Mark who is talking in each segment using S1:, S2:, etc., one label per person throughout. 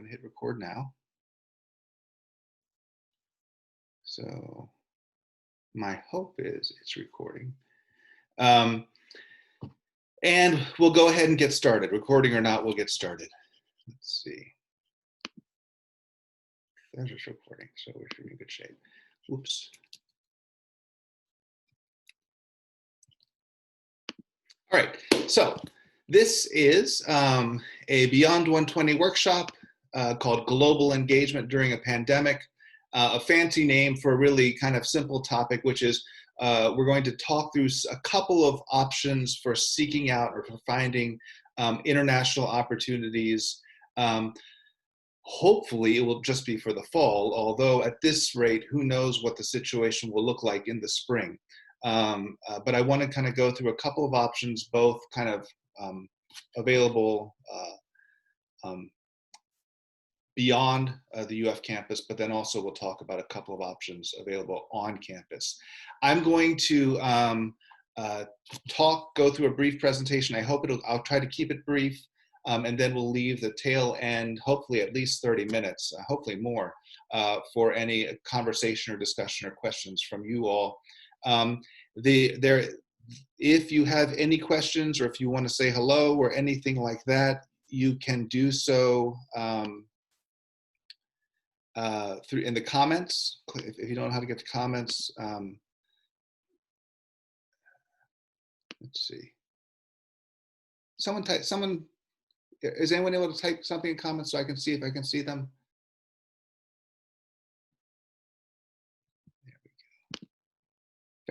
S1: gonna hit record now. So my hope is it's recording. And we'll go ahead and get started. Recording or not, we'll get started. Let's see. There's just recording, so we should be in good shape. Oops. All right, so this is a Beyond 120 workshop called Global Engagement During a Pandemic, a fancy name for a really kind of simple topic, which is we're going to talk through a couple of options for seeking out or for finding international opportunities. Hopefully it will just be for the fall, although at this rate, who knows what the situation will look like in the spring. But I want to kind of go through a couple of options, both kind of available beyond the UF campus, but then also we'll talk about a couple of options available on campus. I'm going to go through a brief presentation. I'll try to keep it brief, and then we'll leave the tail end, hopefully at least 30 minutes, hopefully more, for any conversation or discussion or questions from you all. If you have any questions or if you want to say hello or anything like that, you can do so through in the comments. If you don't know how to get to comments, let's see. Is anyone able to type something in comments so I can see if I can see them? There we go.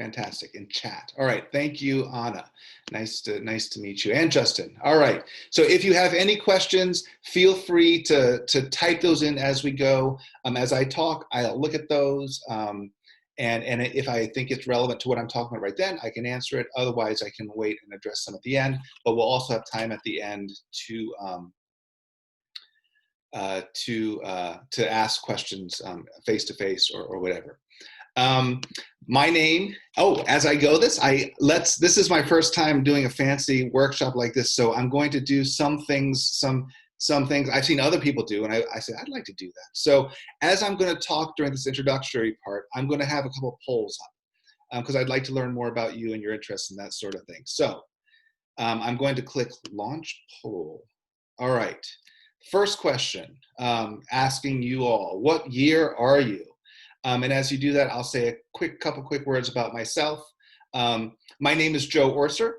S1: Fantastic, in chat. All right, thank you, Anna. Nice to meet you, and Justin. All right, so if you have any questions, feel free to type those in as we go. As I talk, I'll look at those, and if I think it's relevant to what I'm talking about right then, I can answer it. Otherwise, I can wait and address them at the end, but we'll also have time at the end to ask questions face-to-face or whatever. My name, as I go this is my first time doing a fancy workshop like this, so I'm going to do some things I've seen other people do, and I said, I'd like to do that. So as I'm going to talk during this introductory part, I'm going to have a couple of polls up, because I'd like to learn more about you and your interests and that sort of thing. So I'm going to click Launch Poll. All right. First question, asking you all, what year are you? And as you do that, I'll say a couple quick words about myself. My name is Joe Orser.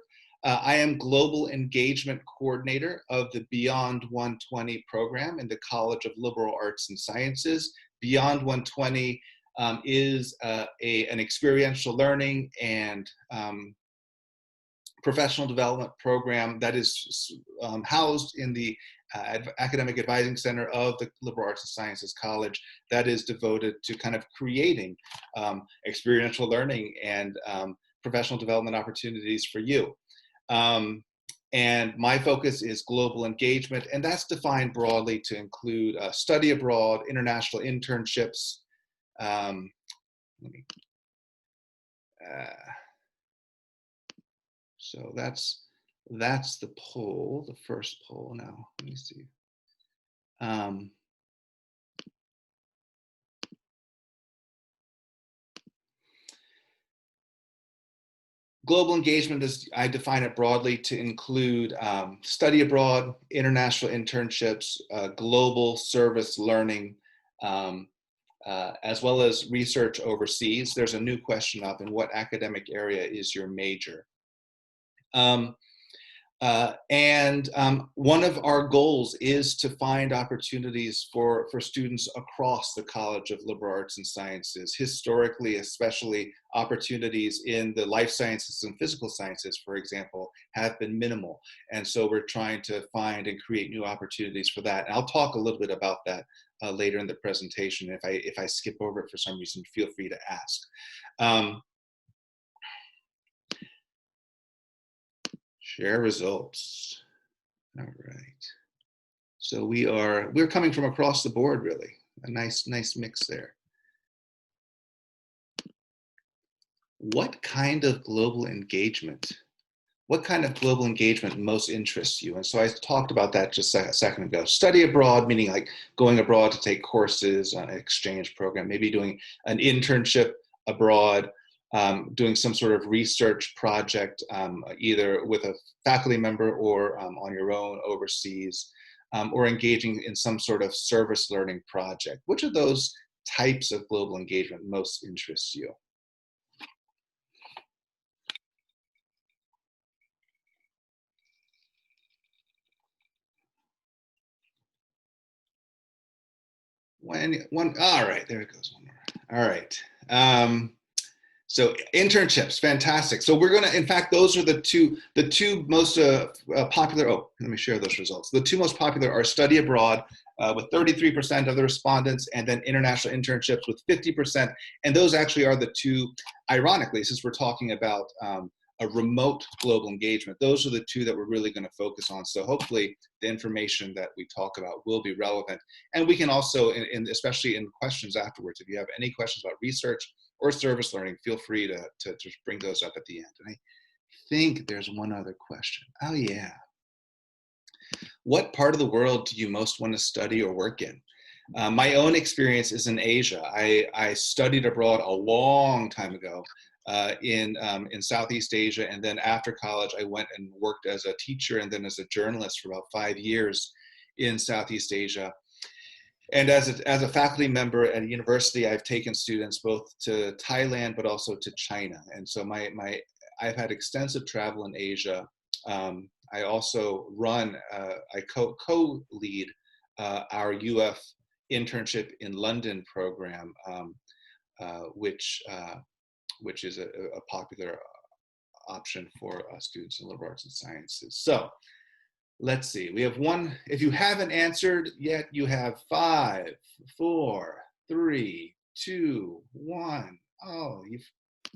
S1: I am Global Engagement Coordinator of the Beyond 120 program in the College of Liberal Arts and Sciences. Beyond 120 is an experiential learning and professional development program that is housed in the Academic Advising Center of the Liberal Arts and Sciences College that is devoted to kind of creating experiential learning and professional development opportunities for you. And my focus is global engagement, and that's defined broadly to include study abroad, international internships. So that's the poll, the first poll. Now, let me see. Global engagement is, I define it broadly to include study abroad, international internships, global service learning, as well as research overseas. There's a new question up: in what academic area is your major? One of our goals is to find opportunities for students across the College of Liberal Arts and Sciences. Historically, especially, opportunities in the life sciences and physical sciences, for example, have been minimal. And so we're trying to find and create new opportunities for that. And I'll talk a little bit about that later in the presentation. If I skip over it for some reason, feel free to ask. Share results. All right. So we're coming from across the board, really. A nice mix there. What kind of global engagement what kind of global engagement most interests you? And so I talked about that just a second ago. Study abroad, meaning like going abroad to take courses on an exchange program, maybe doing an internship abroad, doing some sort of research project, either with a faculty member or on your own overseas, or engaging in some sort of service learning project. Which of those types of global engagement most interests you? All right, there it goes. One more. All right. So internships, fantastic. So we're gonna, in fact, those are the two most popular. Oh, let me share those results. The two most popular are study abroad with 33% of the respondents, and then international internships with 50%. And those actually are the two, ironically, since we're talking about a remote global engagement, those are the two that we're really going to focus on. So hopefully the information that we talk about will be relevant. And we can also, especially in questions afterwards, if you have any questions about research or service learning, feel free to bring those up at the end. And I think there's one other question. Oh yeah. What part of the world do you most want to study or work in? My own experience is in Asia. I studied abroad a long time ago in Southeast Asia, and then after college, I went and worked as a teacher and then as a journalist for about 5 years in Southeast Asia. And as a faculty member at a university, I've taken students both to Thailand but also to China. And so I've had extensive travel in Asia. I also I co-lead our UF internship in London program, which is a popular option for students in liberal arts and sciences. So let's see, we have one. If you haven't answered yet, you have 5, 4, 3, 2, 1. Oh, you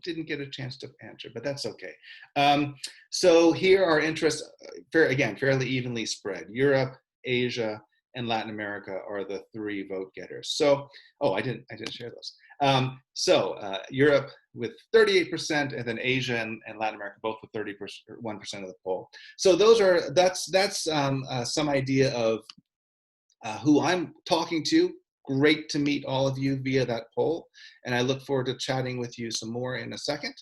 S1: didn't get a chance to answer, but that's okay. So here are interests, again, fairly evenly spread. Europe, Asia, and Latin America are the 3 vote getters. So, oh, I didn't share those. Europe with 38%, and then Asia and Latin America both with 31% of the poll. So that's some idea of who I'm talking to. Great to meet all of you via that poll, and I look forward to chatting with you some more in a second.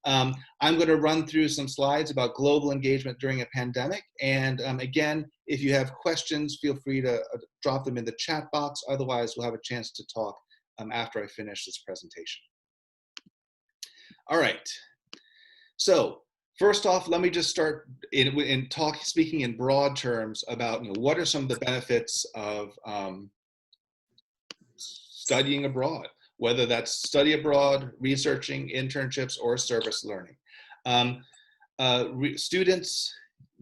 S1: I'm going to run through some slides about global engagement during a pandemic. And again, if you have questions, feel free to drop them in the chat box. Otherwise, we'll have a chance to talk after I finish this presentation. All right. So first off, let me just start speaking in broad terms about what are some of the benefits of studying abroad, whether that's study abroad, researching, internships, or service learning. Students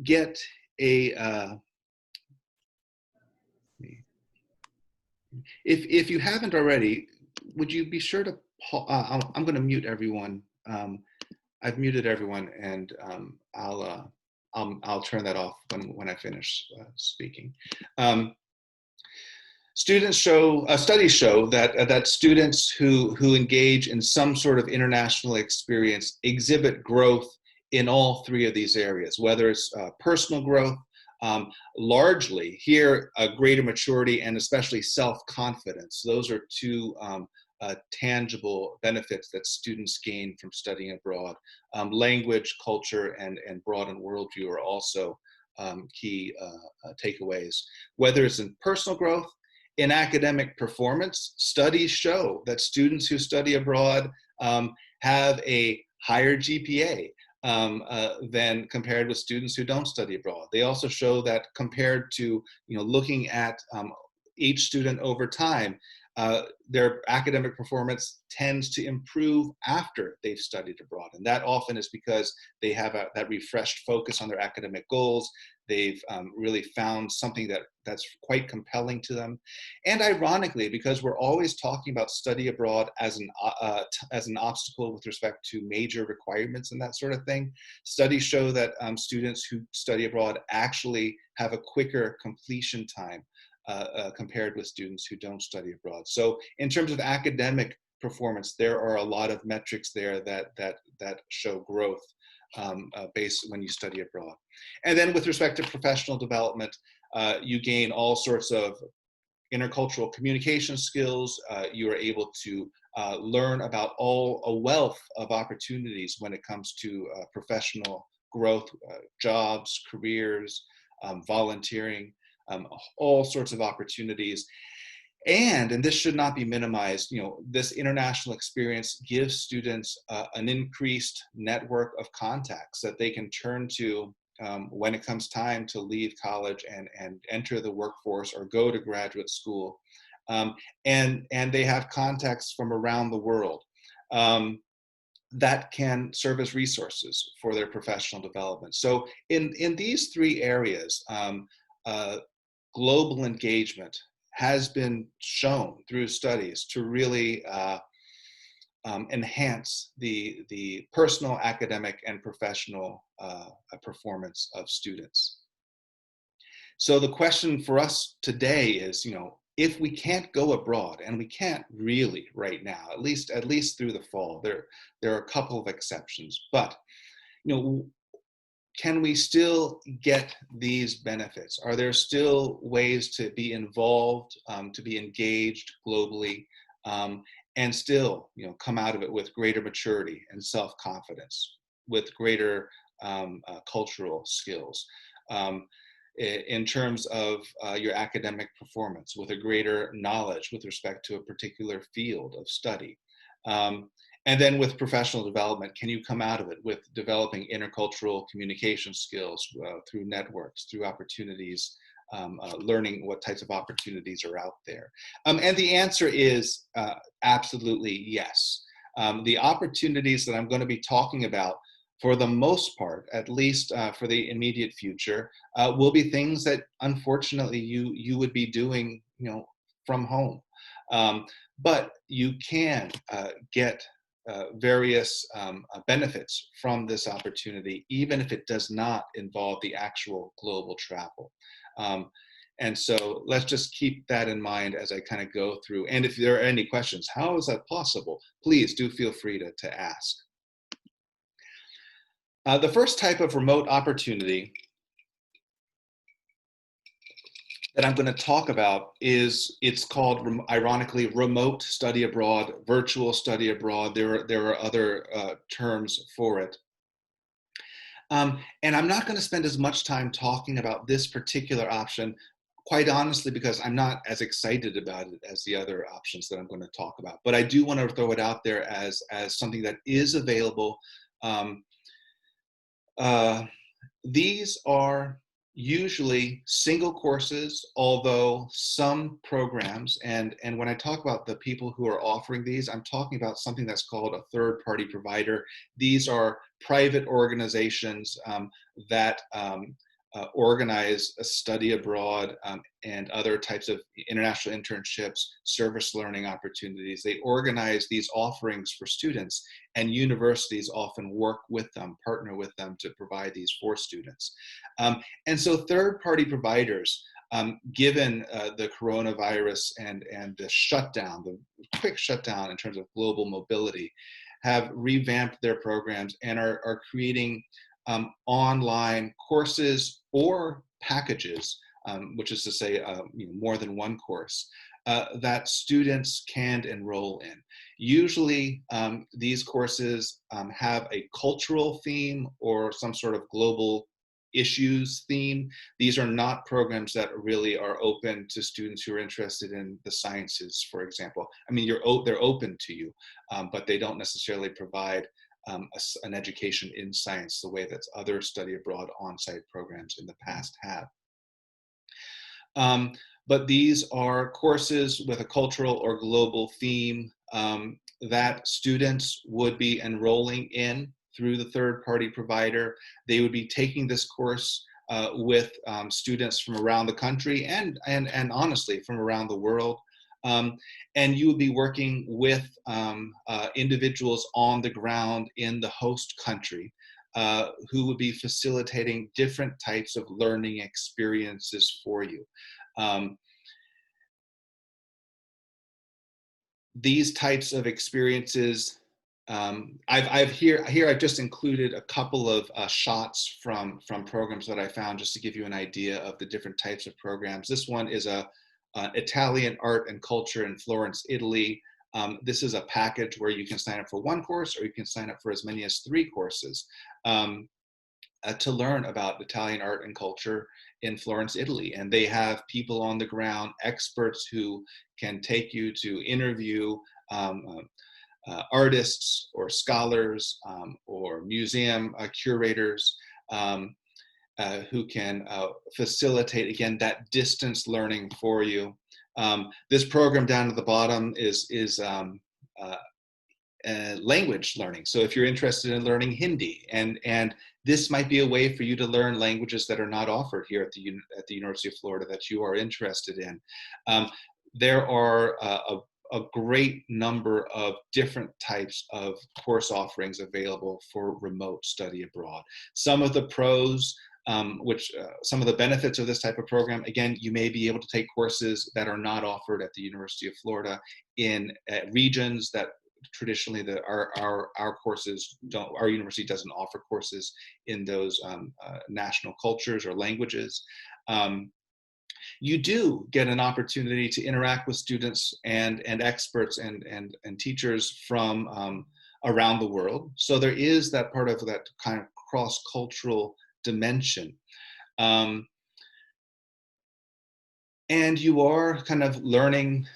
S1: get a, if you haven't already, would you be sure to, I'm going to mute everyone. I've muted everyone, and I'll turn that off when I finish speaking. Studies show that students who engage in some sort of international experience exhibit growth in all 3 of these areas, whether it's personal growth, largely here, a greater maturity, and especially self-confidence. Those are 2 tangible benefits that students gain from studying abroad. Language, culture, and broadened worldview are also key takeaways. Whether it's in personal growth, in academic performance, studies show that students who study abroad have a higher GPA than compared with students who don't study abroad. They also show that compared to looking at each student over time, their academic performance tends to improve after they've studied abroad. And that often is because they have that refreshed focus on their academic goals. They've really found something that's quite compelling to them. And ironically, because we're always talking about study abroad as an obstacle with respect to major requirements and that sort of thing, studies show that students who study abroad actually have a quicker completion time compared with students who don't study abroad. So in terms of academic performance, there are a lot of metrics there that show growth base when you study abroad. And then with respect to professional development, you gain all sorts of intercultural communication skills. You are able to learn about a wealth of opportunities when it comes to professional growth, jobs, careers, volunteering, all sorts of opportunities. And this should not be minimized. This international experience gives students an increased network of contacts that they can turn to when it comes time to leave college and enter the workforce or go to graduate school. And they have contacts from around the world that can serve as resources for their professional development. So in these three areas, global engagement has been shown through studies to really enhance the personal, academic, and professional performance of students. So the question for us today is, if we can't go abroad, and we can't really right now, at least through the fall, there are a couple of exceptions, but can we still get these benefits? Are there still ways to be involved, to be engaged globally, and still, come out of it with greater maturity and self-confidence, with greater cultural skills, in terms of your academic performance, with a greater knowledge with respect to a particular field of study? And then with professional development, can you come out of it with developing intercultural communication skills through networks, through opportunities, learning what types of opportunities are out there? And the answer is absolutely yes. The opportunities that I'm going to be talking about, for the most part, at least for the immediate future, will be things that unfortunately you would be doing, from home. But you can get various benefits from this opportunity, even if it does not involve the actual global travel. And so let's just keep that in mind as I kind of go through. And if there are any questions, how is that possible? Please do feel free to ask. The first type of remote opportunity that I'm going to talk about it's called, ironically, remote study abroad, virtual study abroad. There are other terms for it. And I'm not going to spend as much time talking about this particular option, quite honestly, because I'm not as excited about it as the other options that I'm going to talk about. But I do want to throw it out there as something that is available. These are usually single courses, although some programs, and when I talk about the people who are offering these, I'm talking about something that's called a third-party provider. These are private organizations that organize a study abroad and other types of international internships, service learning opportunities. They organize these offerings for students, and universities often work with them, partner with them to provide these for students. And so third-party providers, given the coronavirus and the shutdown, the quick shutdown in terms of global mobility, have revamped their programs and are creating online courses or packages, which is to say more than one course, that students can enroll in. Usually these courses have a cultural theme or some sort of global issues theme. These are not programs that really are open to students who are interested in the sciences, for example. I mean, they're open to you, but they don't necessarily provide an education in science the way that other study abroad on-site programs in the past have. But these are courses with a cultural or global theme that students would be enrolling in through the third-party provider. They would be taking this course with students from around the country and honestly from around the world. And you would be working with individuals on the ground in the host country who would be facilitating different types of learning experiences for you. These types of experiences I've just included a couple of shots from programs that I found just to give you an idea of the different types of programs. This one is a Italian art and culture in Florence, Italy. This is a package where you can sign up for one course, or you can sign up for as many as 3 courses to learn about Italian art and culture in Florence, Italy. And they have people on the ground, experts who can take you to interview artists or scholars or museum curators who can facilitate, again, that distance learning for you. This program down at the bottom is language learning. So if you're interested in learning Hindi, and this might be a way for you to learn languages that are not offered here at the University of Florida that you are interested in. There are a great number of different types of course offerings available for remote study abroad. Some of the pros, some of the benefits of this type of program, again, you may be able to take courses that are not offered at the University of Florida in regions that traditionally our courses don't, our university doesn't offer courses in those national cultures or languages. You do get an opportunity to interact with students and experts and teachers from around the world. So there is that part of that kind of cross-cultural dimension. And you are kind of learning,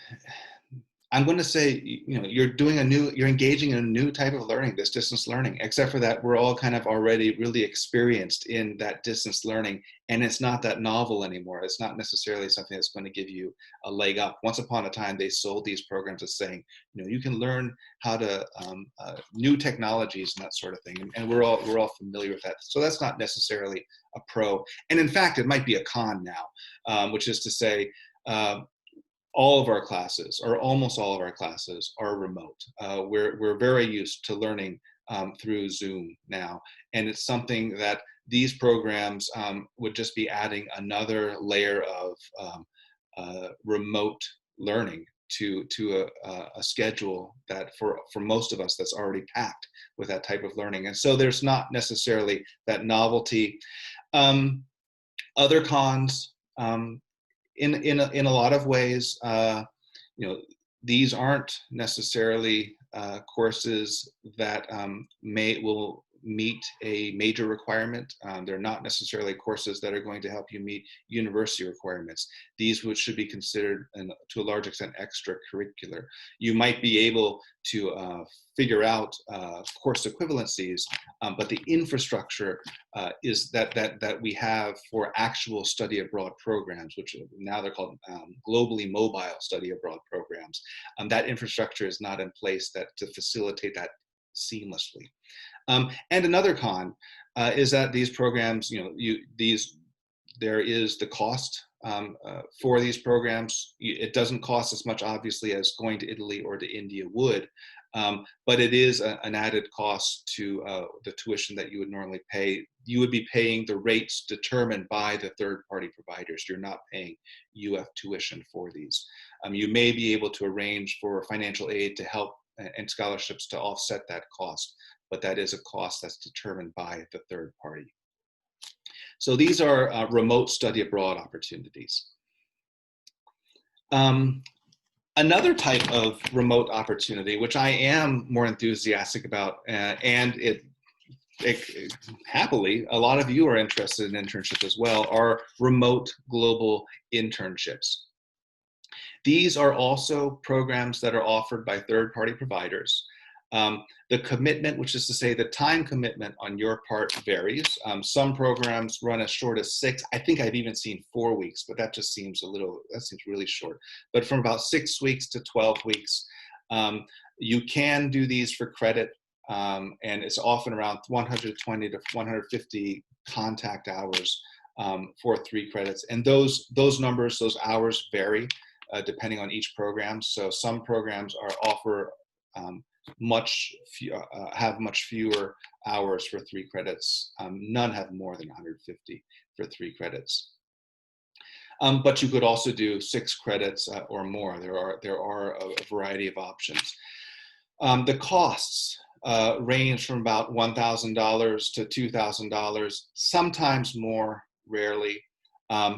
S1: I'm going to say, you're engaging in a new type of learning, this distance learning, except for that we're all kind of already really experienced in that distance learning, and it's not that novel anymore. It's not necessarily something that's going to give you a leg up. Once upon a time, they sold these programs as saying, you can learn how to, new technologies and that sort of thing. And we're all familiar with that. So that's not necessarily a pro. And in fact, it might be a con now, which is to say, all of our classes, or almost all of our classes, are remote. We're very used to learning through Zoom now, and it's something that these programs would just be adding another layer of remote learning to a schedule that for most of us that's already packed with that type of learning. And so there's not necessarily that novelty. Other cons. In a lot of ways, these aren't necessarily courses that will meet a major requirement. They're not necessarily courses that are going to help you meet university requirements. These should be considered, to a large extent, extracurricular. You might be able to figure out course equivalencies, but the infrastructure is that we have for actual study abroad programs, which now they're called globally mobile study abroad programs. That infrastructure is not in place to facilitate that seamlessly. And another con is that these programs, there is the cost for these programs. It doesn't cost as much, obviously, as going to Italy or to India would, but it is an added cost to the tuition that you would normally pay. You would be paying the rates determined by the third-party providers. You're not paying UF tuition for these. You may be able to arrange for financial aid to help and scholarships to offset that cost, but that is a cost that's determined by the third party. So these are remote study abroad opportunities. Another type of remote opportunity, which I am more enthusiastic about, and it happily, a lot of you are interested in internships as well, are remote global internships. These are also programs that are offered by third-party providers. The commitment, which is to say the time commitment on your part, varies. Some programs run as short as 6. I think I've even seen 4 weeks, but that just seems that seems really short. But from about 6 weeks to 12 weeks, you can do these for credit, and it's often around 120 to 150 contact hours for 3 credits. And those numbers, those hours vary depending on each program. So some programs offer have much fewer hours for 3 credits. None have more than 150 for 3 credits. But you could also do 6 credits or more. There are a variety of options. The costs range from about $1,000 to $2,000, sometimes more, rarely.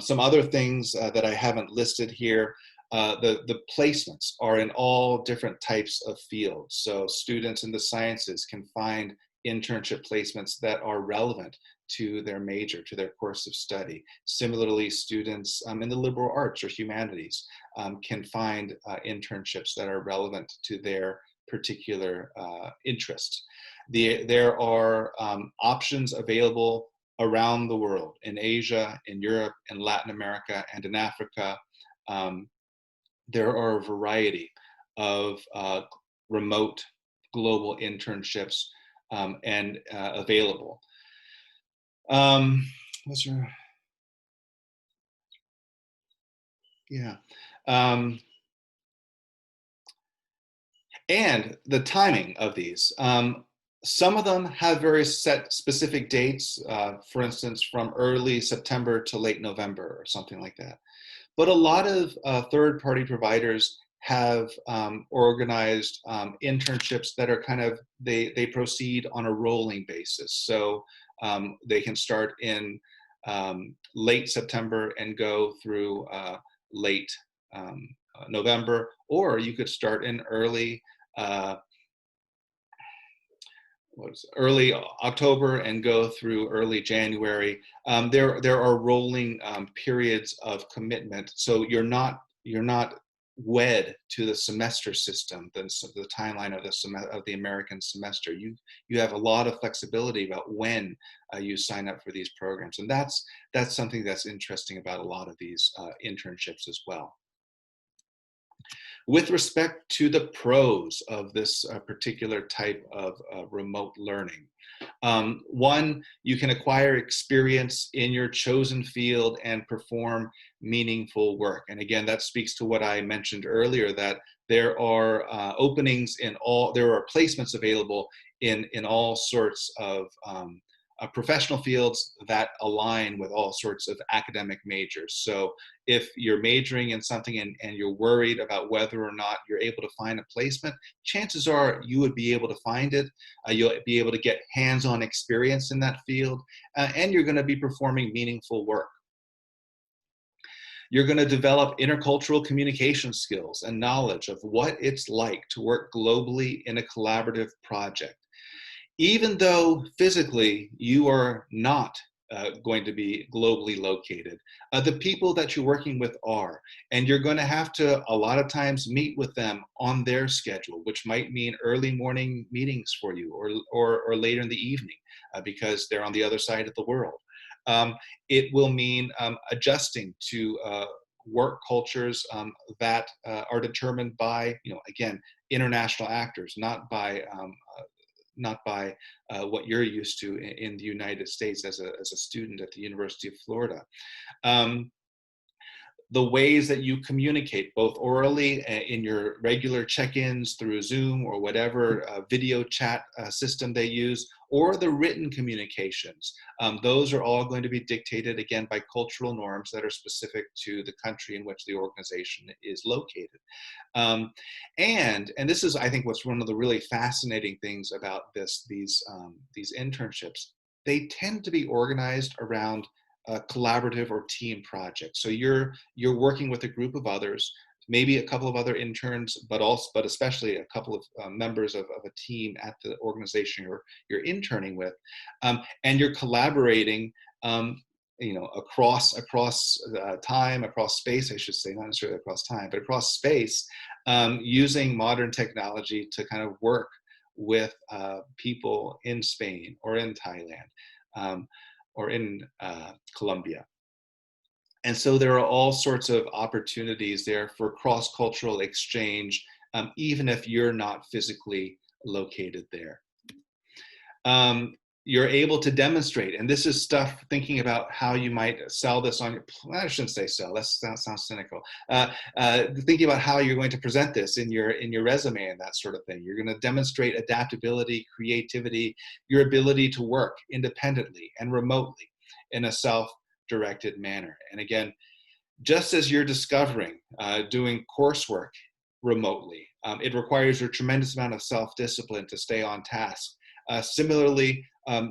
S1: Some other things that I haven't listed here, the placements are in all different types of fields. So students in the sciences can find internship placements that are relevant to their major, to their course of study. Similarly, students in the liberal arts or humanities can find internships that are relevant to their particular interest. There are options available around the world, in Asia, in Europe, in Latin America, and in Africa. There are a variety of remote global internships and available. What's your, yeah. And the timing of these. Some of them have very set specific dates, for instance, from early September to late November or something like that. But a lot of third-party providers have organized internships that are kind of, they proceed on a rolling basis. So they can start in late September and go through late November, or you could start in early early October and go through early January. There are rolling periods of commitment, so you're not wed to the semester system, the timeline of the American semester. You have a lot of flexibility about when you sign up for these programs, and that's something that's interesting about a lot of these internships as well. With respect to the pros of this particular type of remote learning, one, you can acquire experience in your chosen field and perform meaningful work. And again, that speaks to what I mentioned earlier, that there are openings in all, there are placements available in all sorts of professional fields that align with all sorts of academic majors. So if you're majoring in something and you're worried about whether or not you're able to find a placement, chances are you would be able to find it. You'll be able to get hands-on experience in that field, and you're going to be performing meaningful work. You're going to develop intercultural communication skills and knowledge of what it's like to work globally in a collaborative project. Even though physically you are not going to be globally located, the people that you're working with are, and you're going to have to a lot of times meet with them on their schedule, which might mean early morning meetings for you, or later in the evening, because they're on the other side of the world. It will mean adjusting to work cultures that are determined by, again, international actors, not by what you're used to in the United States as a student at the University of Florida. The ways that you communicate, both orally in your regular check-ins through Zoom or whatever video chat system they use, or the written communications. Those are all going to be dictated, again, by cultural norms that are specific to the country in which the organization is located. And this is, I think, what's one of the really fascinating things about these internships. They tend to be organized around collaborative or team projects. So you're working with a group of others, maybe a couple of other interns, but especially a couple of members of a team at the organization you're interning with, and you're collaborating, across time, across space, I should say, not necessarily across time, but across space, using modern technology to kind of work with people in Spain or in Thailand. Or in Colombia. And so there are all sorts of opportunities there for cross-cultural exchange, even if you're not physically located there. You're able to demonstrate, and this is stuff thinking about how you might sell this on your, I shouldn't say sell, that sounds cynical. Thinking about how you're going to present this in your resume and that sort of thing. You're going to demonstrate adaptability, creativity, your ability to work independently and remotely in a self-directed manner. And again, just as you're discovering, doing coursework remotely. It requires a tremendous amount of self-discipline to stay on task. Similarly,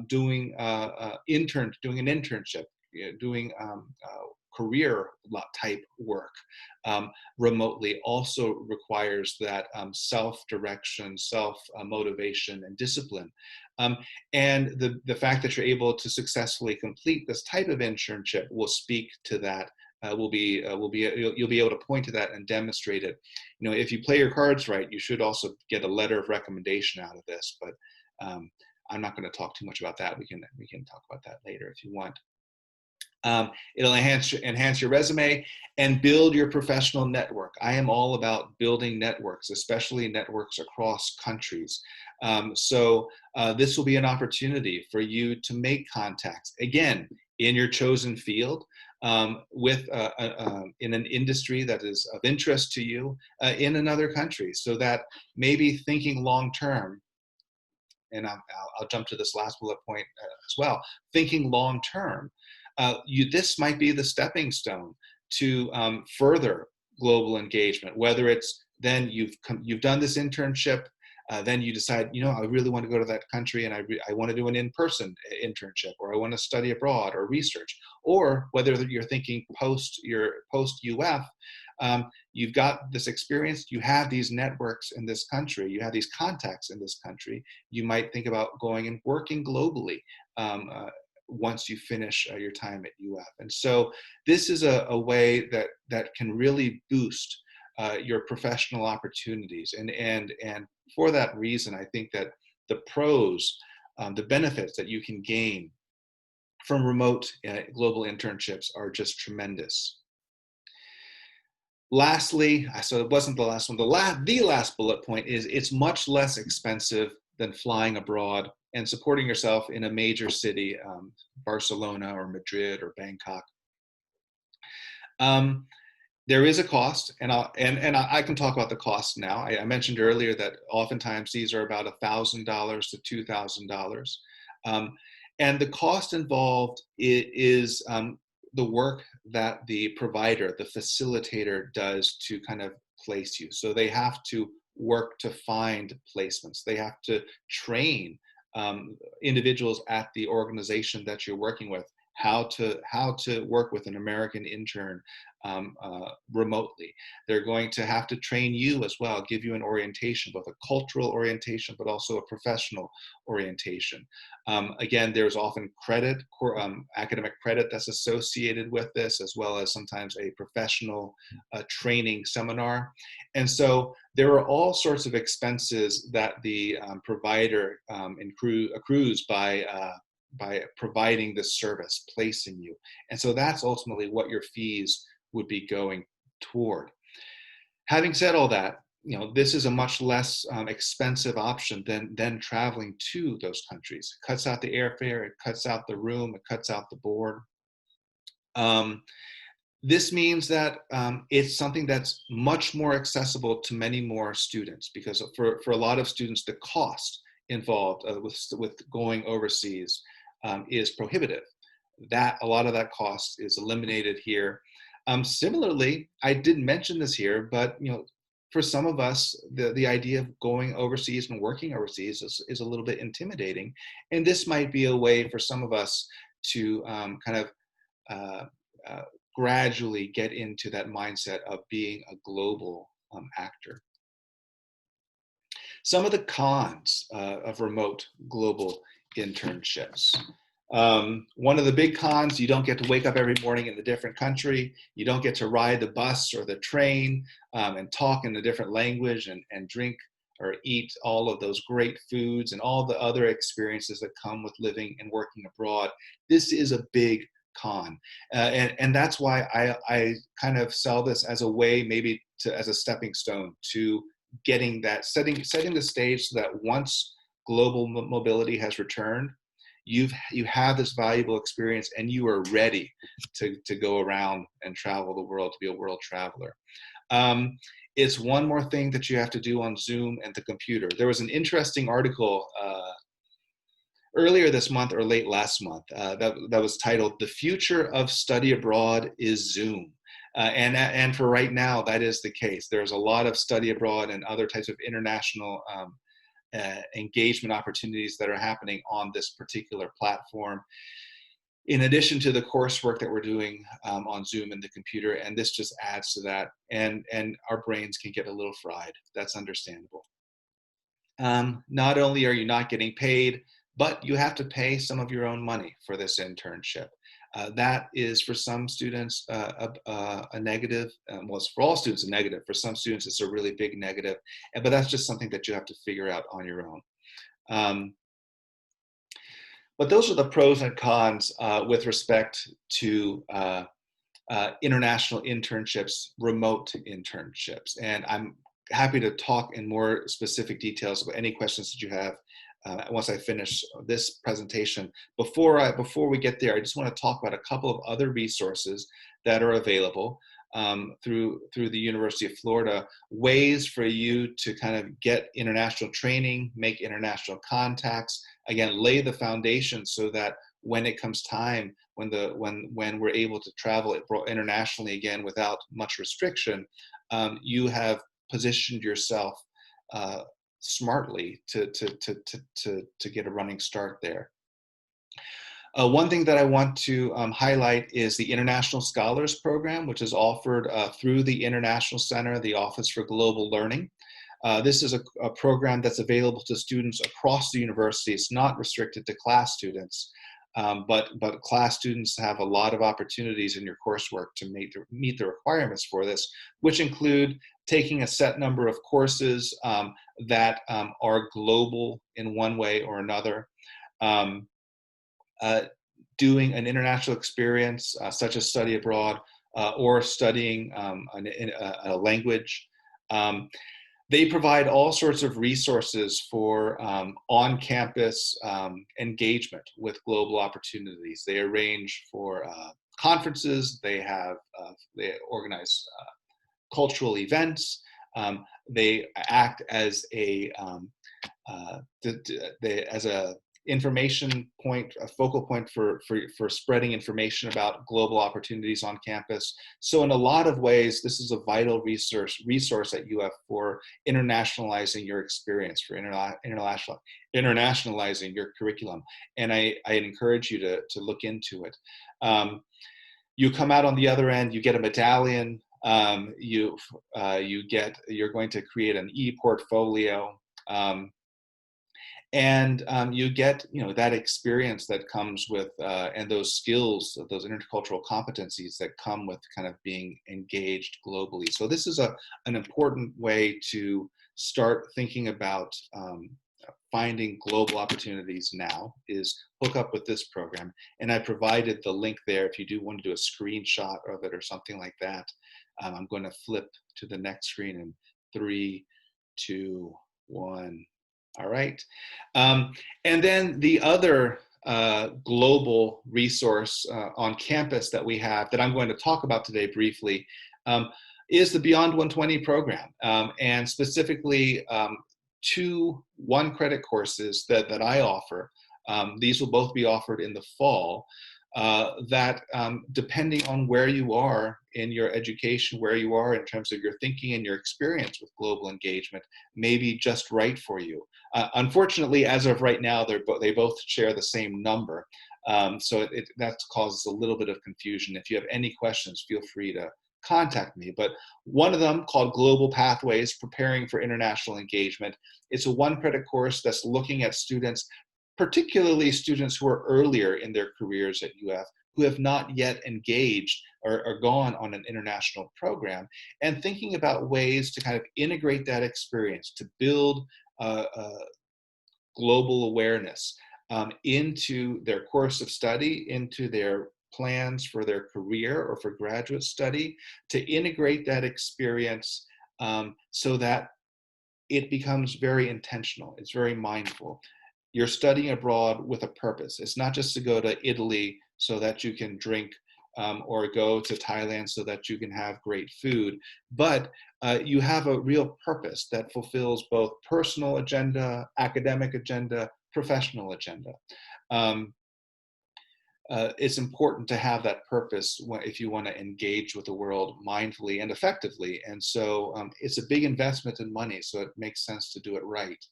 S1: doing an internship, doing career type work remotely also requires that self-direction, self-motivation, and discipline. And the fact that you're able to successfully complete this type of internship will speak to that. You'll be able to point to that and demonstrate it. You know, if you play your cards right, you should also get a letter of recommendation out of this. But I'm not going to talk too much about that. We can talk about that later if you want. It'll enhance your resume and build your professional network. I am all about building networks, especially networks across countries. So this will be an opportunity for you to make contacts, again, in your chosen field, in an industry that is of interest to you in another country, so that maybe thinking long term, and I'll jump to this last bullet point as well, thinking long term, this might be the stepping stone to further global engagement, whether it's then you've done this internship, then you decide, you know, I really want to go to that country and I want to do an in-person internship, or I want to study abroad or research, or whether you're thinking post UF, you've got this experience, you have these networks in this country, you have these contacts in this country, you might think about going and working globally once you finish your time at UF. And so this is a way that can really boost your professional opportunities. And for that reason, I think that the pros, the benefits that you can gain from remote global internships are just tremendous. Lastly, so it wasn't the last one, the last bullet point is it's much less expensive than flying abroad and supporting yourself in a major city, Barcelona or Madrid or Bangkok. There is a cost, and I can talk about the cost now. I mentioned earlier that oftentimes these are about $1,000 to $2,000, and the cost involved is the work that the provider, the facilitator, does to kind of place you. So they have to work to find placements. They have to train individuals at the organization that you're working with how to work with an American intern remotely. They're going to have to train you as well, give you an orientation, both a cultural orientation, but also a professional orientation. Again, there's often credit, academic credit that's associated with this, as well as sometimes a professional training seminar. And so there are all sorts of expenses that the provider accrues by providing this service, placing you. And so that's ultimately what your fees would be going toward. Having said all that, you know, this is a much less expensive option than traveling to those countries. It cuts out the airfare, it cuts out the room, it cuts out the board. This means that it's something that's much more accessible to many more students, because for a lot of students, the cost involved with going overseas is prohibitive. A lot of that cost is eliminated here. Similarly, I didn't mention this here, but you know, for some of us, the idea of going overseas and working overseas is a little bit intimidating, and this might be a way for some of us to gradually get into that mindset of being a global actor. Some of the cons of remote global internships. One of the big cons, you don't get to wake up every morning in a different country. You don't get to ride the bus or the train and talk in a different language and drink or eat all of those great foods and all the other experiences that come with living and working abroad. This is a big con. And that's why I kind of sell this as a way, maybe as a stepping stone to getting that, setting the stage so that once global mobility has returned, you have this valuable experience and you are ready to go around and travel the world, to be a world traveler. It's one more thing that you have to do on Zoom and the computer. There was an interesting article earlier this month or late last month that was titled "The Future of Study Abroad is Zoom." And for right now, that is the case. There's a lot of study abroad and other types of international engagement opportunities that are happening on this particular platform, in addition to the coursework that we're doing on Zoom and the computer. And this just adds to that. And our brains can get a little fried. That's understandable. Not only are you not getting paid, but you have to pay some of your own money for this internship. That is, for some students, a negative. Well, it's for all students a negative. For some students, it's a really big negative. But that's just something that you have to figure out on your own. But those are the pros and cons with respect to international internships, remote internships. And I'm happy to talk in more specific details about any questions that you have once I finish this presentation. Before we get there, I just want to talk about a couple of other resources that are available through the University of Florida, ways for you to kind of get international training, make international contacts, again, lay the foundation so that when it comes time, when we're able to travel internationally again without much restriction, you have positioned yourself smartly to get a running start there. One thing that I want to highlight is the International Scholars Program, which is offered through the International Center, the Office for Global Learning. This is a program that's available to students across the university. It's not restricted to class students, but class students have a lot of opportunities in your coursework to meet the requirements for this, which include taking a set number of courses that are global in one way or another. Doing an international experience, such as study abroad, or studying a language. They provide all sorts of resources for on-campus engagement with global opportunities. They arrange for conferences. They organize cultural events. They act as a information point, a focal point for spreading information about global opportunities on campus. So in a lot of ways, this is a vital resource at UF for internationalizing your experience, for internationalizing your curriculum. And I encourage you to look into it. You come out on the other end, you get a medallion, you're going to create an e-portfolio. And you get, that experience that comes with, and those skills, those intercultural competencies that come with kind of being engaged globally. So this is an important way to start thinking about finding global opportunities now, is hook up with this program. And I provided the link there if you do want to do a screenshot of it or something like that. I'm going to flip to the next screen in 3, 2, 1. All right. And then the other global resource on campus that we have that I'm going to talk about today briefly is the Beyond 120 program, and specifically 2 one-credit courses that I offer. These will both be offered in the fall. That depending on where you are in your education, where you are in terms of your thinking and your experience with global engagement, may be just right for you. Unfortunately, as of right now, they both share the same number. So that causes a little bit of confusion. If you have any questions, feel free to contact me. But one of them, called Global Pathways, Preparing for International Engagement, it's a one-credit course that's looking at students, particularly students who are earlier in their careers at UF, who have not yet engaged or gone on an international program, and thinking about ways to kind of integrate that experience to build global awareness into their course of study, into their plans for their career or for graduate study, to integrate that experience so that it becomes very intentional, it's very mindful. You're studying abroad with a purpose. It's not just to go to Italy so that you can drink or go to Thailand so that you can have great food, but you have a real purpose that fulfills both personal agenda, academic agenda, professional agenda. it's important to have that purpose if you want to engage with the world mindfully and effectively. And so it's a big investment in money, so it makes sense to do it right.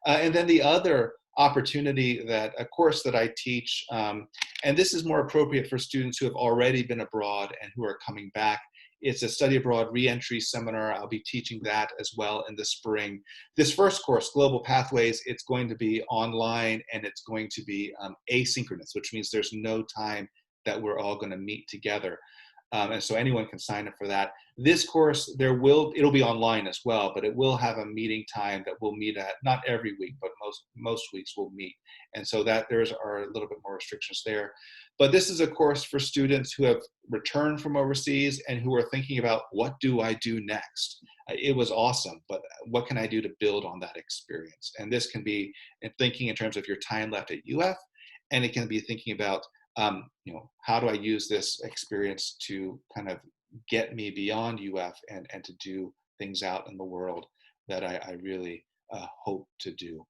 S1: And then the other opportunity that a course that I teach, and this is more appropriate for students who have already been abroad and who are coming back. It's a study abroad reentry seminar. I'll be teaching that as well in the spring. This first course, Global Pathways, it's going to be online and it's going to be asynchronous, which means there's no time that we're all going to meet together. And so anyone can sign up for that. This course, it'll be online as well, but it will have a meeting time that we'll meet at, not every week, but most weeks we'll meet. And so that there are a little bit more restrictions there. But this is a course for students who have returned from overseas and who are thinking about, what do I do next? It was awesome, but what can I do to build on that experience? And this can be thinking in terms of your time left at UF, and it can be thinking about how do I use this experience to kind of get me beyond UF and to do things out in the world that I really hope to do.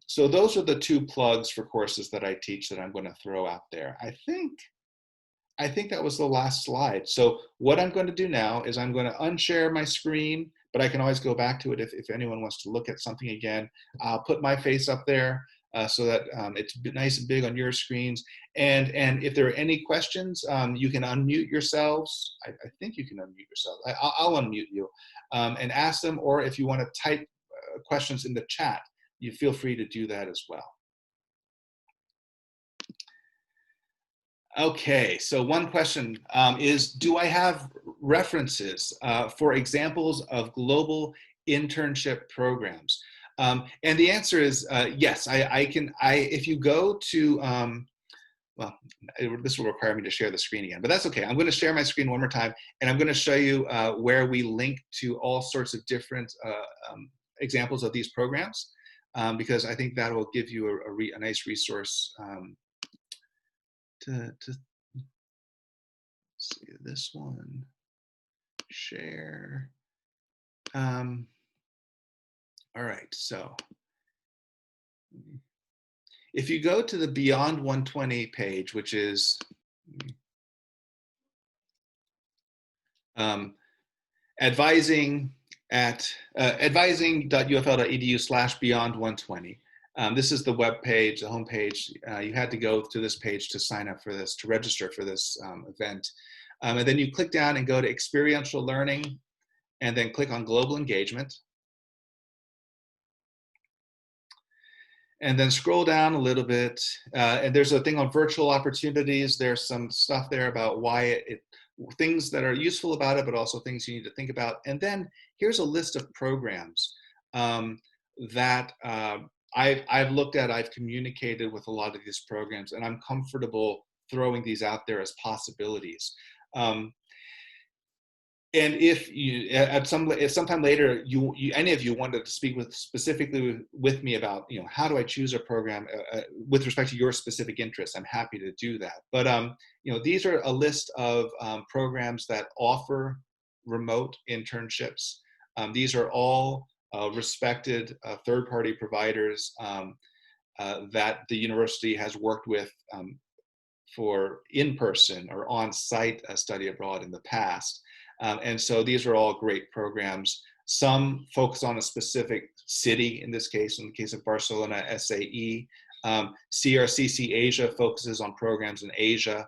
S1: So those are the two plugs for courses that I teach that I'm going to throw out there. I think that was the last slide. So what I'm going to do now is I'm going to unshare my screen, but I can always go back to it if anyone wants to look at something again. I'll put my face up there. So that it's nice and big on your screens. And if there are any questions, you can unmute yourselves. I think you can unmute yourself. I'll unmute you and ask them, or if you want to type questions in the chat, you feel free to do that as well. Okay, so one question is, do I have references for examples of global internship programs? And the answer is yes. I can. If you go to, well, this will require me to share the screen again, but that's okay. I'm going to share my screen one more time, and I'm going to show you where we link to all sorts of different examples of these programs, because I think that will give you a nice resource to see this one. Share. All right, so if you go to the Beyond 120 page, which is advising at advising.ufl.edu/beyond120. This is the web page, the home page. You had to go to this page to sign up for this, to register for this event. And then you click down and go to experiential learning, and then click on global engagement. And then scroll down a little bit, and there's a thing on virtual opportunities. There's some stuff there about why things that are useful about it, but also things you need to think about. And then here's a list of programs that I've looked at, I've communicated with a lot of these programs, and I'm comfortable throwing these out there as possibilities. And if you, at sometime later, any of you wanted to speak specifically with me about, how do I choose a program with respect to your specific interests, I'm happy to do that. But these are a list of programs that offer remote internships. These are all respected third-party providers that the university has worked with for in-person or on-site study abroad in the past. And so these are all great programs. Some focus on a specific city, in this case, in the case of Barcelona, SAE. CRCC Asia focuses on programs in Asia.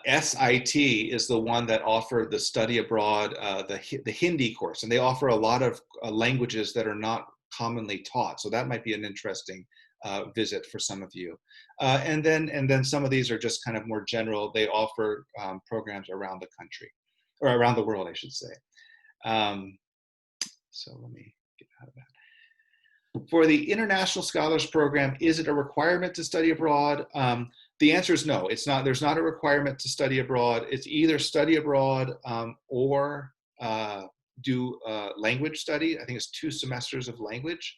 S1: SIT is the one that offered the study abroad, the Hindi course, and they offer a lot of languages that are not commonly taught. So that might be an interesting visit for some of you. And then some of these are just kind of more general. They offer programs around the country, or around the world, I should say. So let me get out of that. For the International Scholars Program, is it a requirement to study abroad? The answer is no, it's not. There's not a requirement to study abroad. It's either study abroad or do language study. I think it's 2 semesters of language.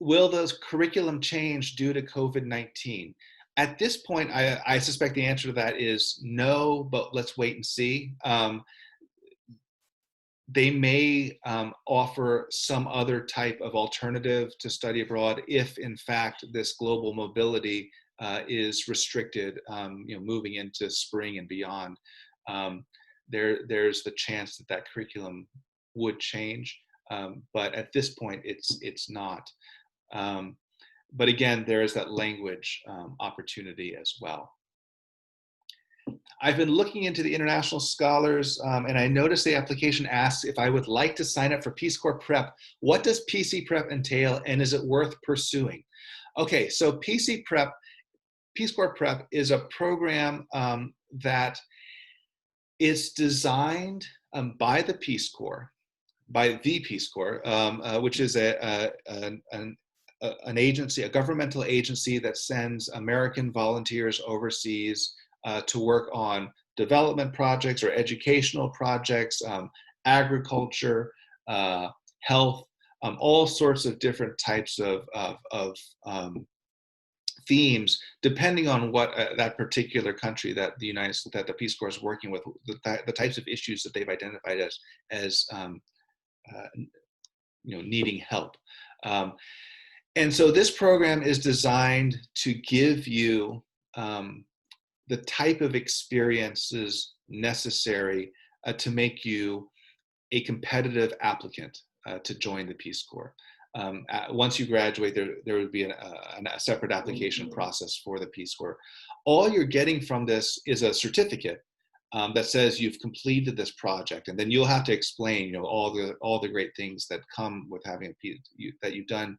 S1: Will those curriculum change due to COVID-19? At this point, I suspect the answer to that is no, but let's wait and see. they may offer some other type of alternative to study abroad if, in fact, this global mobility is restricted, moving into spring and beyond. There's the chance that that curriculum would change, but at this point, it's not. But again, there is that language opportunity as well. I've been looking into the international scholars, and I noticed the application asks if I would like to sign up for Peace Corps Prep. What does PC Prep entail, and is it worth pursuing? Okay, so Peace Corps Prep is a program that is designed by the Peace Corps, which is an agency, a governmental agency that sends American volunteers overseas to work on development projects or educational projects, agriculture, health, all sorts of different types of themes, depending on what that particular country that the Peace Corps is working with, the types of issues that they've identified as needing help. And so this program is designed to give you the type of experiences necessary to make you a competitive applicant to join the Peace Corps. Once you graduate, there would be a separate application process for the Peace Corps. All you're getting from this is a certificate that says you've completed this project, and then you'll have to explain, all the great things that come with having that you've done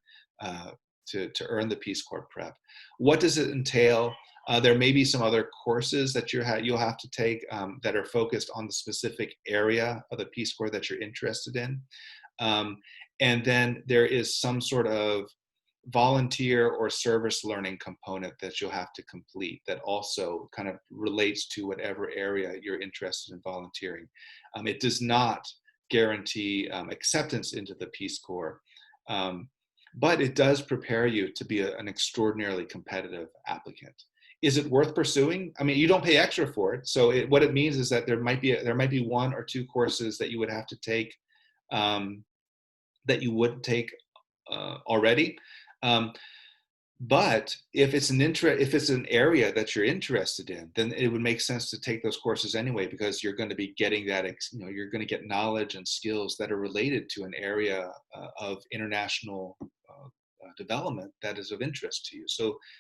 S1: to earn the Peace Corps Prep. What does it entail? There may be some other courses that you'll have to take that are focused on the specific area of the Peace Corps that you're interested in. And then there is some sort of volunteer or service learning component that you'll have to complete that also kind of relates to whatever area you're interested in volunteering. It does not guarantee acceptance into the Peace Corps, but it does prepare you to be an extraordinarily competitive applicant. Is it worth pursuing? I mean, you don't pay extra for it. So what it means is that there might be one or two courses that you would have to take that you wouldn't take already. But if it's an area that you're interested in, then it would make sense to take those courses anyway, because you're going to be getting that, you're going to get knowledge and skills that are related to an area of international development that is of interest to you.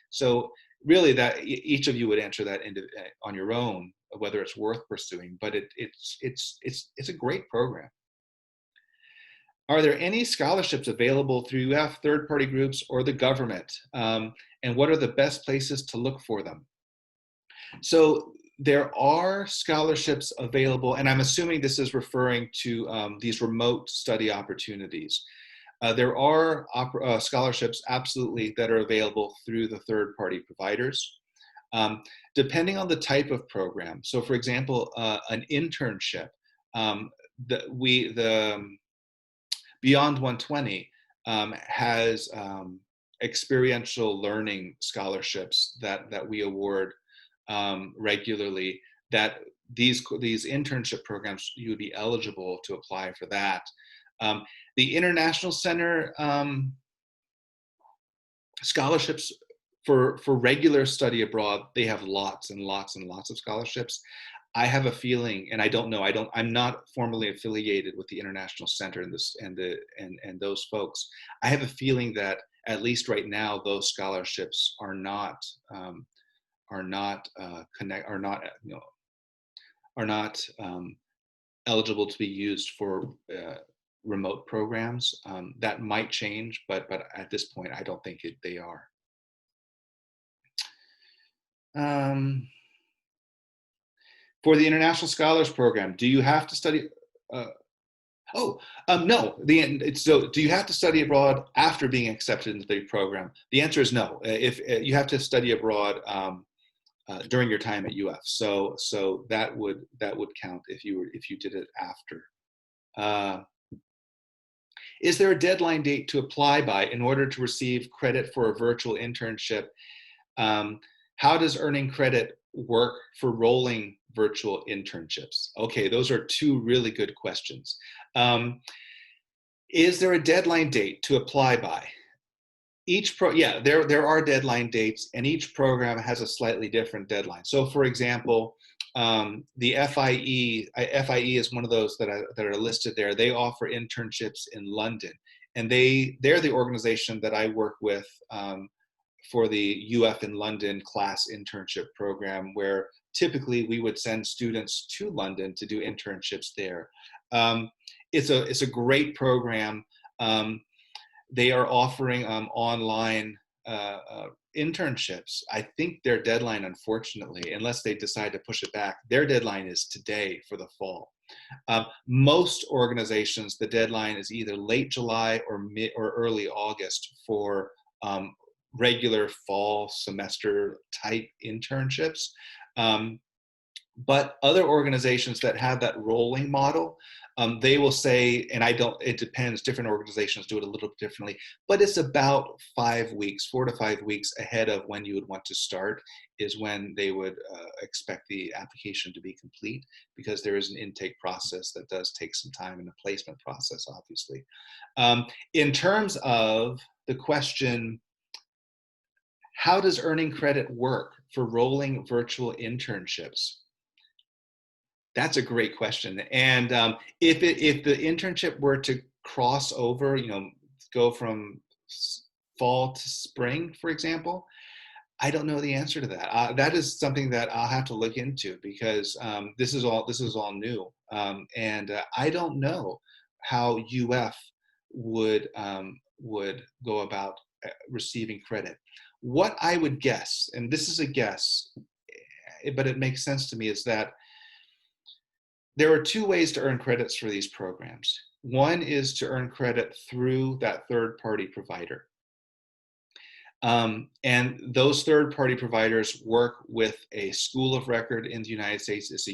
S1: So really, that each of you would answer that on your own, whether it's worth pursuing. But it's a great program. Are there any scholarships available through UF, third-party groups, or the government? And what are the best places to look for them? So there are scholarships available, and I'm assuming this is referring to these remote study opportunities. There are scholarships, absolutely, that are available through the third-party providers. Depending on the type of program. So for example, an internship, Beyond 120 has experiential learning scholarships that we award regularly. That these internship programs, you would be eligible to apply for that. The International Center scholarships for regular study abroad, they have lots and lots and lots of scholarships. I have a feeling, and I don't know, I'm not formally affiliated with the International Center and those folks. I have a feeling that at least right now, those scholarships are not eligible to be used for remote programs. That might change, but at this point, I don't think they are. For the International Scholars Program, do you have to study? No. So, do you have to study abroad after being accepted into the program? The answer is no. If you have to study abroad during your time at UF, so that would count if you did it after. Is there a deadline date to apply by in order to receive credit for a virtual internship? How does earning credit work for rolling virtual internships? Okay, those are two really good questions. Is there a deadline date to apply by? There are deadline dates, and each program has a slightly different deadline. So, for example, the FIE is one of those that are listed there. They offer internships in London, and they're the organization that I work with for the UF in London class internship program, where typically we would send students to London to do internships there. It's a great program. They are offering online internships. I think their deadline, unfortunately, unless they decide to push it back, their deadline is today for the fall. Most organizations, the deadline is either late July or early August for regular fall semester type internships. But other organizations that have that rolling model, they will say, and it depends, different organizations do it a little bit differently, but it's about 5 weeks, 4 to 5 weeks ahead of when you would want to start is when they would expect the application to be complete, because there is an intake process that does take some time, and a placement process, obviously. In terms of the question, how does earning credit work for rolling virtual internships? That's a great question. And if the internship were to cross over, go from fall to spring, for example, I don't know the answer to that. That is something that I'll have to look into, because this is all new, and I don't know how UF would go about receiving credit. What I would guess, and this is a guess, but it makes sense to me, is that there are two ways to earn credits for these programs. One is to earn credit through that third-party provider. And those third-party providers work with a school of record in the United States. It's a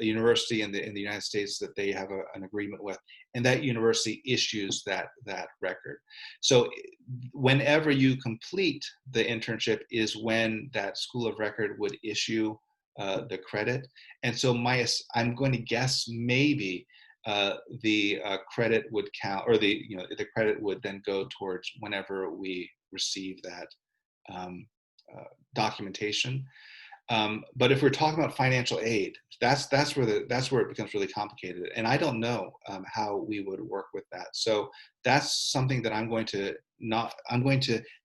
S1: university in the United States that they have an agreement with, and that university issues that record. So whenever you complete the internship is when that school of record would issue the credit. And so I'm going to guess maybe the credit would count, or the credit would then go towards whenever we receive that documentation. But if we're talking about financial aid, that's where it becomes really complicated, and I don't know how we would work with that. So that's something that I'm going to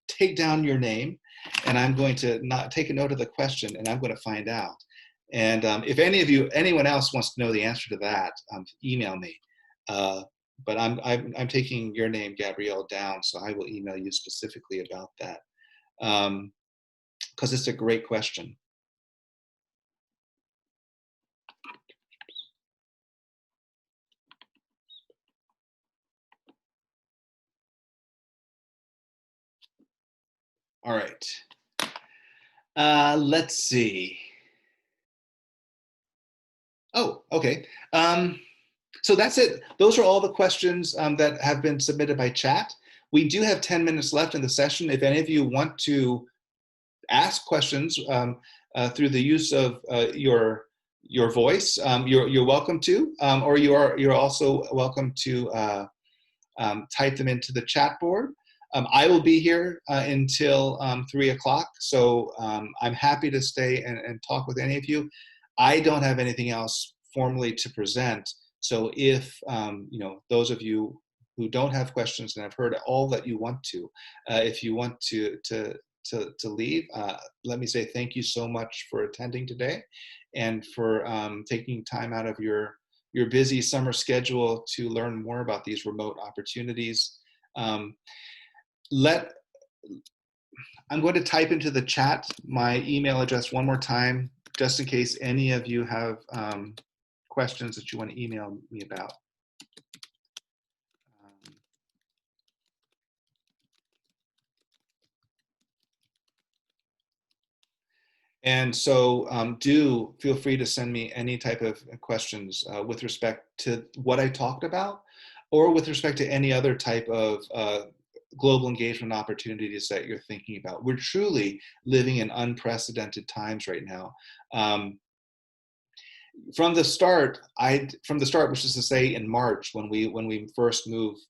S1: take down your name, and I'm going to not take a note of the question, and I'm going to find out. And if anyone else wants to know the answer to that, email me. But I'm taking your name, Gabrielle, down, so I will email you specifically about that, because it's a great question. All right. Let's see. Oh, okay. So that's it. Those are all the questions that have been submitted by chat. We do have 10 minutes left in the session. If any of you want to ask questions through the use of your voice, you're welcome to, or you're also welcome to type them into the chat board. I will be here until 3 o'clock, so I'm happy to stay and talk with any of you. I don't have anything else formally to present, so if those of you who don't have questions and have heard all that you want to, if you want to leave, let me say thank you so much for attending today, and for taking time out of your busy summer schedule to learn more about these remote opportunities. I'm going to type into the chat my email address one more time, just in case any of you have questions that you want to email me about. And so do feel free to send me any type of questions with respect to what I talked about, or with respect to any other type of global engagement opportunities that you're thinking about. We're truly living in unprecedented times right now. From the start, which is to say in March, when we first moved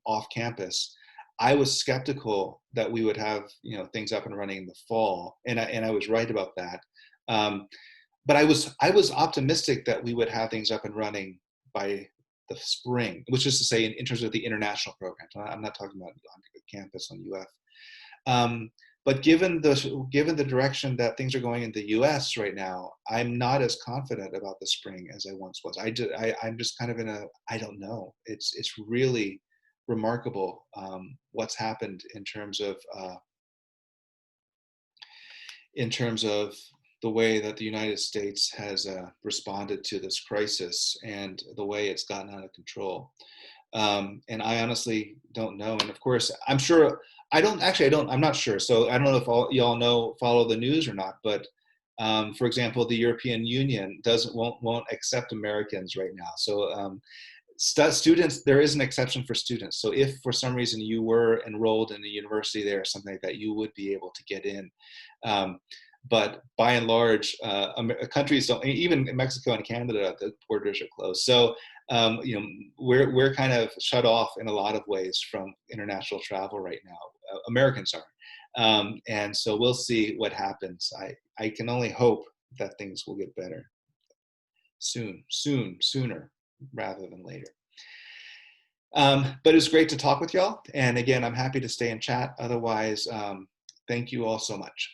S1: off campus, I was skeptical that we would have things up and running in the fall, and I was right about that. Um, but I was optimistic that we would have things up and running by the spring, which is to say in terms of the international programs. I'm not talking about on campus on UF. Um, but given the direction that things are going in the U.S. right now, I'm not as confident about the spring as I once was. I'm just kind of in a I don't know. It's really remarkable what's happened in terms of the way that the United States has responded to this crisis and the way it's gotten out of control. And I honestly don't know. And of course, I'm sure I'm not sure. So I don't know if y'all follow the news or not, but for example, the European Union won't accept Americans right now. So students, there is an exception for students. So if for some reason you were enrolled in a university there or something like that, you would be able to get in. But by and large, countries don't. Even in Mexico and Canada, the borders are closed. So we're kind of shut off in a lot of ways from international travel right now. Americans are, and so we'll see what happens. I can only hope that things will get better sooner rather than later. But it was great to talk with y'all. And again, I'm happy to stay in chat. Otherwise, thank you all so much.